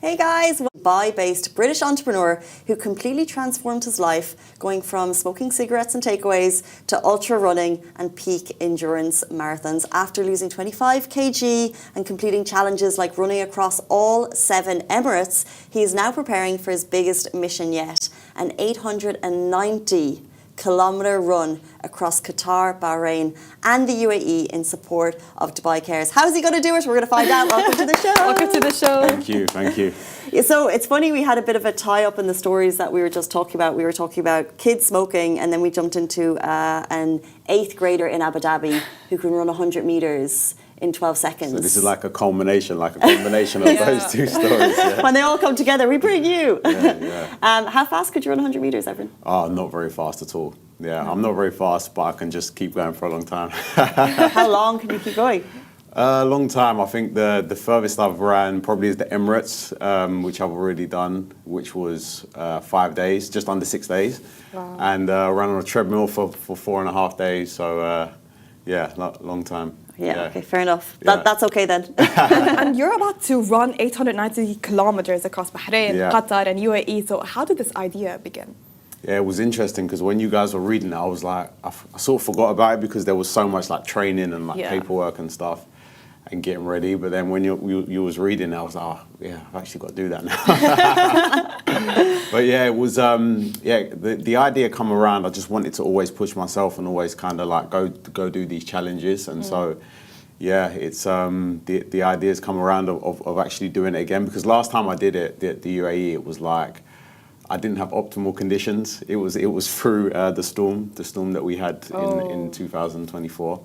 Hey guys, Dubai-based British entrepreneur who completely transformed his life, going from smoking cigarettes and takeaways to ultra running and peak endurance marathons. After losing 25 kg and completing challenges like running across all 7 Emirates, he is now preparing for his biggest mission yet, an 890-kilometre run across Qatar, Bahrain and the UAE in support of Dubai Cares. How's he going to do it? We're going to find out. Welcome to the show. Welcome to the show. Thank you. So it's funny, we had a bit of a tie-up in the stories that we were just talking about. We were talking about kids smoking, and then we jumped into an 8th grader in Abu Dhabi who can run 100 metres in 12 seconds. So this is like a combination of those two stories. Yeah. When they all come together, we bring you. Yeah. How fast could you run 100 metres, Evren? Oh, not very fast at all. Yeah, I'm not very fast, but I can just keep going for a long time. How long can you keep going? A long time. I think the furthest I've ran probably is the Emirates, which I've already done, which was 5 days, just under 6 days. Wow. And ran on a treadmill for 4.5 days. So yeah, long time. Yeah, okay, fair enough. Yeah. That's okay then. And you're about to run 890 kilometers across Bahrain, Yeah. Qatar and UAE. So how did this idea begin? Yeah, it was interesting because when you guys were reading it, I was like, I sort of forgot about it because there was so much like training and like paperwork and stuff and getting ready. But then when you was reading, I was like, oh, yeah, I've actually got to do that now. But yeah, it was, the idea come around. I just wanted to always push myself and always kind of like go do these challenges. And so, yeah, it's the ideas come around of actually doing it again. Because last time I did it, the UAE, it was like, I didn't have optimal conditions. It was through the storm that we had in 2024.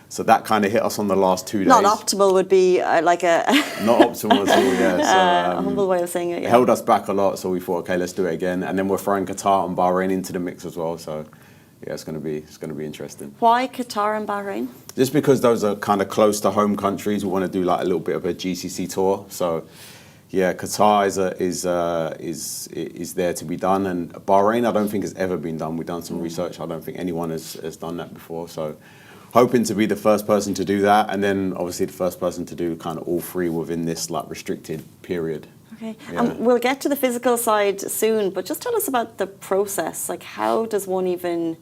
So that kind of hit us on the last 2 days. Not optimal would be like a... Not optimal at all, yeah. So, a humble way of saying it, yeah. Held us back a lot, so we thought, okay, let's do it again. And then we're throwing Qatar and Bahrain into the mix as well. So yeah, it's gonna be interesting. Why Qatar and Bahrain? Just because those are kind of close to home countries. We want to do like a little bit of a GCC tour. So yeah, Qatar is there to be done, and Bahrain I don't think has ever been done. We've done some research. I don't think anyone has done that before. So hoping to be the first person to do that, and then obviously the first person to do kind of all 3 within this like restricted period. Okay, Yeah. we'll get to the physical side soon, but just tell us about the process. Like, how does one even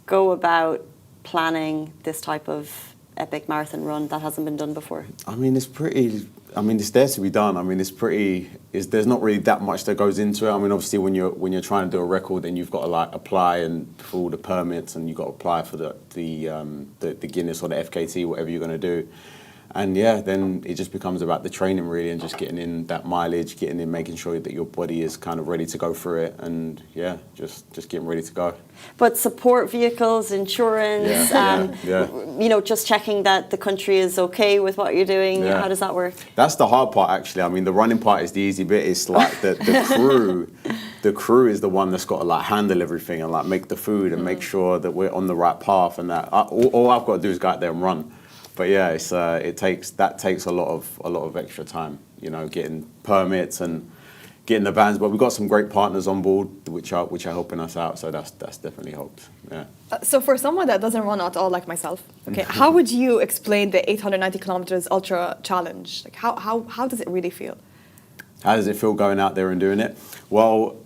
go about planning this type of epic marathon run that hasn't been done before? I mean, it's there to be done. I mean, there's not really that much that goes into it. I mean, obviously when you're trying to do a record, then you've got to like apply and for all the permits, and you've got to apply for the Guinness or the FKT, whatever you're going to do. And yeah, then it just becomes about the training really, and just getting in that mileage, making sure that your body is kind of ready to go through it, and yeah, just getting ready to go. But support vehicles, insurance, you know, just checking that the country is okay with what you're doing. Yeah. How does that work? That's the hard part, actually. I mean, the running part is the easy bit. It's like the crew. The crew is the one that's got to like handle everything and like make the food and make sure that we're on the right path. And that all I've got to do is go out there and run. But yeah, it takes a lot of extra time. You know, getting permits and getting the vans. But we've got some great partners on board which are helping us out. So that's definitely helped. Yeah. So for someone that doesn't run at all like myself, okay, how would you explain the 890 kilometers ultra challenge? Like how does it really feel? How does it feel going out there and doing it? Well,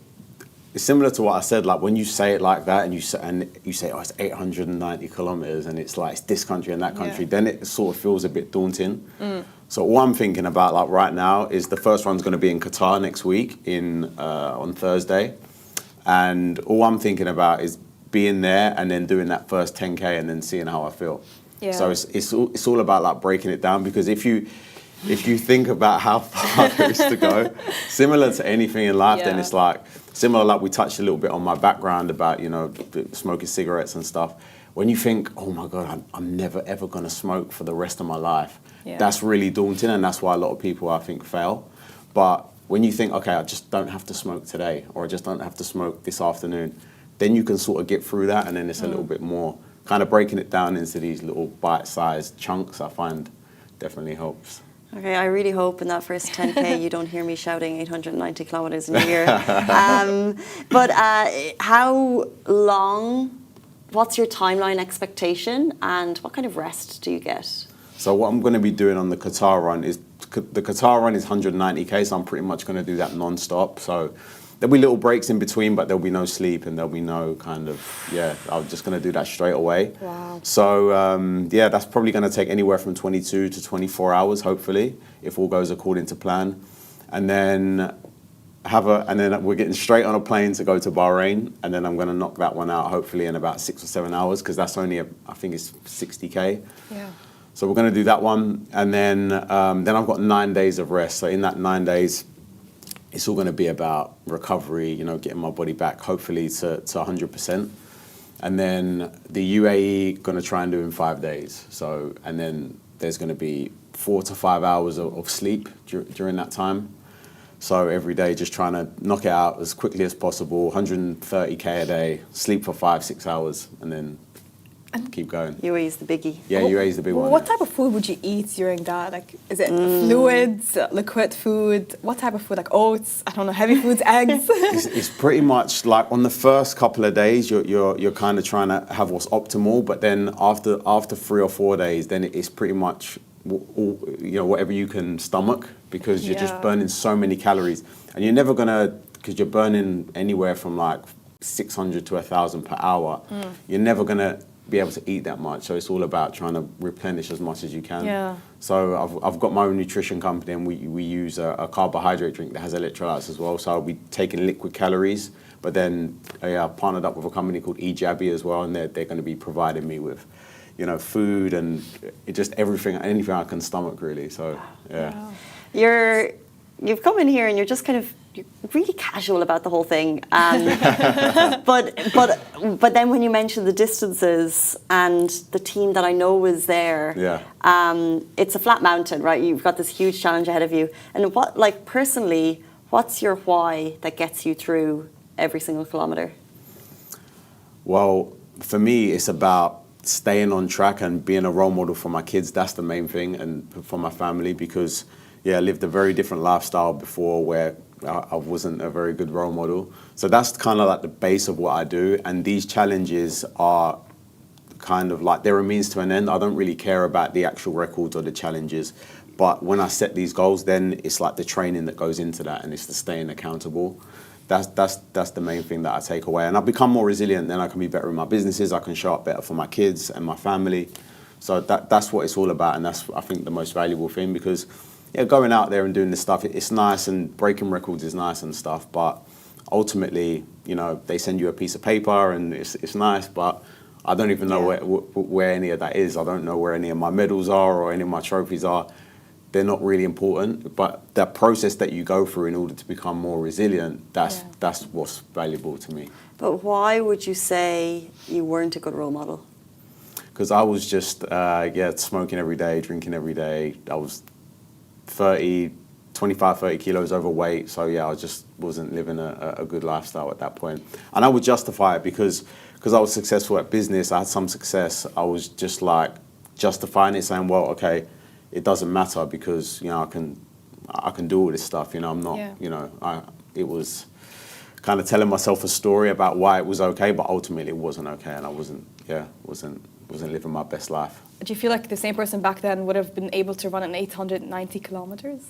it's similar to what I said. Like when you say it like that, and you say, oh, it's 890 kilometers, and it's like it's this country and that country, then it sort of feels a bit daunting. So all I'm thinking about like right now is the first one's going to be in Qatar next week on Thursday, and all I'm thinking about is being there and then doing that first 10K and then seeing how I feel. Yeah. So it's all about like breaking it down, because if you think about how far there is to go, similar to anything in life, then it's like similar. Like we touched a little bit on my background about, you know, smoking cigarettes and stuff. When you think, oh my God, I'm never ever going to smoke for the rest of my life, that's really daunting, and that's why a lot of people I think fail. But when you think, okay, I just don't have to smoke today, or I just don't have to smoke this afternoon, then you can sort of get through that, and then it's a little bit more kind of breaking it down into these little bite-sized chunks. I find definitely helps. Okay, I really hope in that first 10K you don't hear me shouting 890 kilometers in your ear. But how long, what's your timeline expectation, and what kind of rest do you get? So what I'm going to be doing on the Qatar run is the Qatar run is 190k, so I'm pretty much going to do that non-stop. So there'll be little breaks in between, but there'll be no sleep and there'll be no kind of, I'm just going to do that straight away. Wow. So, that's probably going to take anywhere from 22 to 24 hours, hopefully, if all goes according to plan. And then we're getting straight on a plane to go to Bahrain, and then I'm going to knock that one out, hopefully, in about 6 or 7 hours, because that's only, I think it's 60k. Yeah. So we're going to do that one, and then I've got 9 days of rest. So in that 9 days, it's all going to be about recovery, getting my body back, hopefully to 100%. And then the UAE, going to try and do in 5 days. So, and then there's going to be 4 to 5 hours of sleep during that time. So every day, just trying to knock it out as quickly as possible, 130k a day, sleep for 5-6 hours, and then keep going. UAE is the biggie. Yeah, UAE is the big one. What type of food would you eat during that? Like, is it fluids, liquid food? What type of food? Like oats? I don't know, heavy foods, eggs? It's pretty much like on the first couple of days, you're kind of trying to have what's optimal, but then after 3 or 4 days, then it's pretty much whatever you can stomach, because you're just burning so many calories, and you're never gonna, because you're burning anywhere from like 600 to 1,000 per hour. You're never gonna be able to eat that much, so it's all about trying to replenish as much as you can. Yeah. So I've got my own nutrition company, and we use a carbohydrate drink that has electrolytes as well. So I'll be taking liquid calories, but then I partnered up with a company called Ejabi as well, and they're going to be providing me with, food and just anything I can stomach, really. So yeah. Wow. You've come in here and you're just kind of really casual about the whole thing. But then when you mention the distances and the team that I know was there, it's a flat mountain, right? You've got this huge challenge ahead of you. And personally, what's your why that gets you through every single kilometer? Well, for me, it's about staying on track and being a role model for my kids. That's the main thing, and for my family, because I lived a very different lifestyle before where I wasn't a very good role model. So that's kind of like the base of what I do. And these challenges are kind of like, they're a means to an end. I don't really care about the actual records or the challenges. But when I set these goals, then it's like the training that goes into that, and it's the staying accountable. That's the main thing that I take away. And I've become more resilient, then I can be better in my businesses. I can show up better for my kids and my family. So that's what it's all about. And that's, I think, the most valuable thing, because going out there and doing this stuff, it's nice, and breaking records is nice and stuff, but ultimately, they send you a piece of paper and it's nice, but I don't even know where any of that is. I don't know where any of my medals are or any of my trophies are. They're not really important, but that process that you go through in order to become more resilient, that's what's valuable to me. But why would you say you weren't a good role model? Because I was just, smoking every day, drinking every day. I was 25, 30 kilos overweight. So I just wasn't living a good lifestyle at that point. And I would justify it because I was successful at business. I had some success. I was just like justifying it, saying, well, okay, it doesn't matter because, I can do all this stuff. I'm not, it was kind of telling myself a story about why it was okay, but ultimately it wasn't okay. And I wasn't living my best life. Do you feel like the same person back then would have been able to run an 890 kilometers?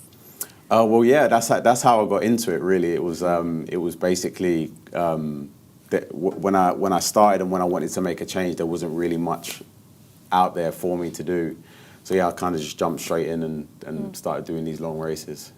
That's how I got into it. Really, it was basically when I started and when I wanted to make a change, there wasn't really much out there for me to do. So I kind of just jumped straight in and started doing these long races.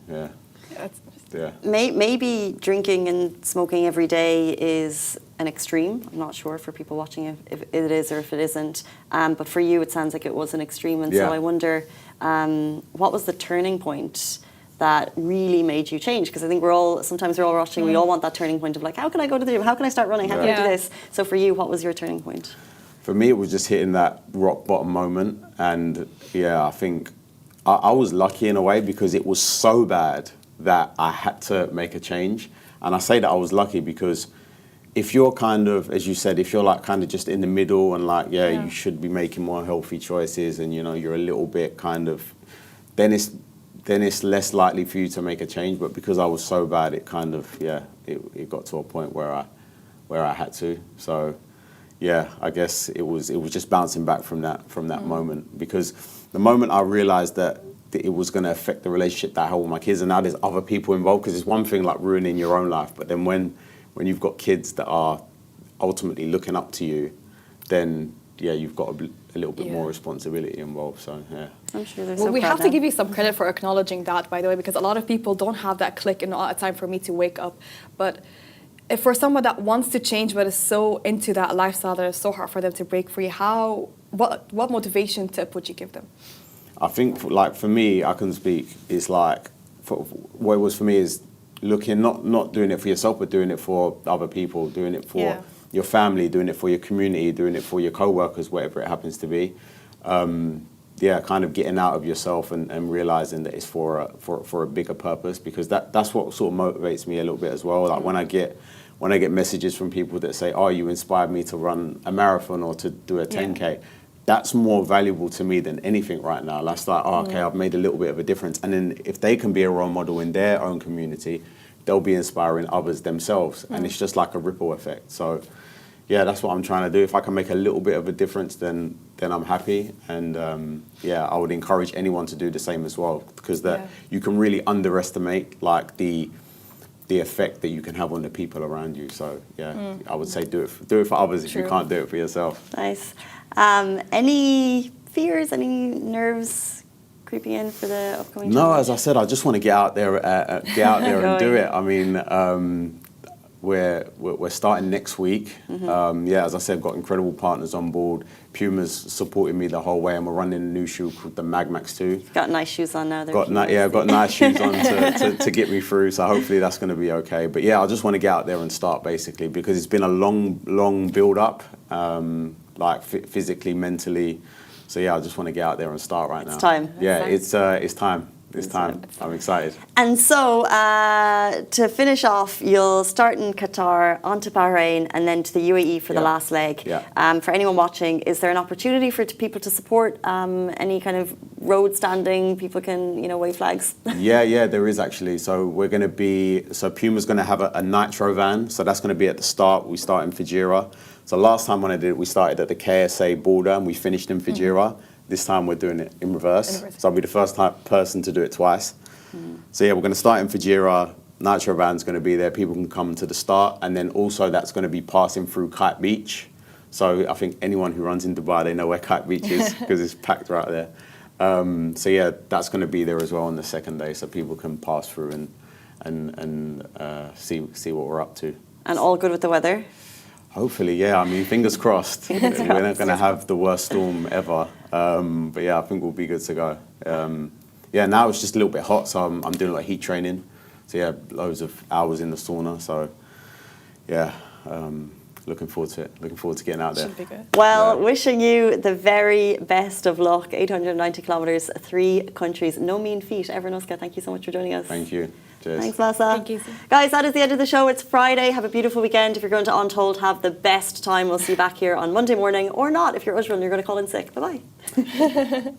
Maybe drinking and smoking every day is an extreme. I'm not sure for people watching if it is or if it isn't. But for you, it sounds like it was an extreme. And so I wonder, what was the turning point that really made you change? Because I think sometimes we're all rushing. We all want that turning point of like, how can I go to the gym? How can I start running? How can I do this? So for you, what was your turning point? For me, it was just hitting that rock bottom moment. And I think I was lucky in a way because it was so bad that I had to make a change. And I say that I was lucky because if you're kind of, as you said, if you're like kind of just in the middle and like, you should be making more healthy choices and, you're a little bit kind of, then it's less likely for you to make a change. But because I was so bad, it kind of, it got to a point where I had to. So, I guess it was just bouncing back from that moment, because the moment I realized that that it was going to affect the relationship that I had with my kids, and now there's other people involved, because it's one thing like ruining your own life, but then when you've got kids that are ultimately looking up to you, then yeah, you've got a little bit more responsibility involved. So yeah, I'm sure there's. Well, we have to give you some credit for acknowledging that, by the way, because a lot of people don't have that click and not a time for me to wake up. But if for someone that wants to change but is so into that lifestyle that it's so hard for them to break free, what motivation tip would you give them? I think like for me, I can speak. It's like what it was for me is looking not doing it for yourself, but doing it for other people, doing it for your family, doing it for your community, doing it for your co-workers, whatever it happens to be. Kind of getting out of yourself and realizing that it's for a bigger purpose, because that's what sort of motivates me a little bit as well. Like when I get messages from people that say, "Oh, you inspired me to run a marathon or to do a 10K." That's more valuable to me than anything right now. That's like, oh, okay, I've made a little bit of a difference. And then if they can be a role model in their own community, they'll be inspiring others themselves. And it's just like a ripple effect. So yeah, that's what I'm trying to do. If I can make a little bit of a difference, then I'm happy. And I would encourage anyone to do the same as well, because you can really underestimate like the effect that you can have on the people around you. So yeah, I would say do it for others if you can't do it for yourself. Nice. Any fears, any nerves creeping in for the upcoming? No, as I said, I just want to get out there and do it. I mean, we're starting next week. As I said, got incredible partners on board. Puma's supporting me the whole way, and we're running a new shoe called the Mag Max 2. You've got nice shoes on now. I've got nice shoes on to get me through. So hopefully that's going to be okay. But yeah, I just want to get out there and start basically, because it's been a long build up, like physically, mentally. So yeah, I just want to get out there and start right now. It's time. Yeah, it's time. It's time. I'm excited. And so, to finish off, you'll start in Qatar, on to Bahrain, and then to the UAE for the last leg. Yeah. For anyone watching, is there an opportunity for people to support any kind of road standing? People can, wave flags. Yeah, there is actually. So Puma's going to have a nitro van. So that's going to be at the start. We start in Fujairah. So last time when I did it, we started at the KSA border and we finished in Fujairah. This time we're doing it in reverse. So I'll be the first person to do it twice. So yeah, we're going to start in Fujairah. Nitro van's going to be there. People can come to the start. And then also that's going to be passing through Kite Beach. So I think anyone who runs in Dubai, they know where Kite Beach is because it's packed right there. So yeah, that's going to be there as well on the second day, so people can pass through and see what we're up to. And all good with the weather? Hopefully, yeah. I mean, fingers crossed. We're not going to have the worst storm ever. But yeah, I think we'll be good to go. Now it's just a little bit hot, so I'm doing a lot of heat training. So yeah, loads of hours in the sauna. So yeah, looking forward to it. Looking forward to getting out there. Should be good. Well, wishing you the very best of luck. 890 kilometres, 3 countries. No mean feat. Evren Ozka, thank you so much for joining us. Thank you. Cheers. Thanks, Masa. Thank you. Guys, that is the end of the show. It's Friday. Have a beautiful weekend. If you're going to Untold, have the best time. We'll see you back here on Monday morning, or not. If you're Usher and you're going to call in sick. Bye-bye.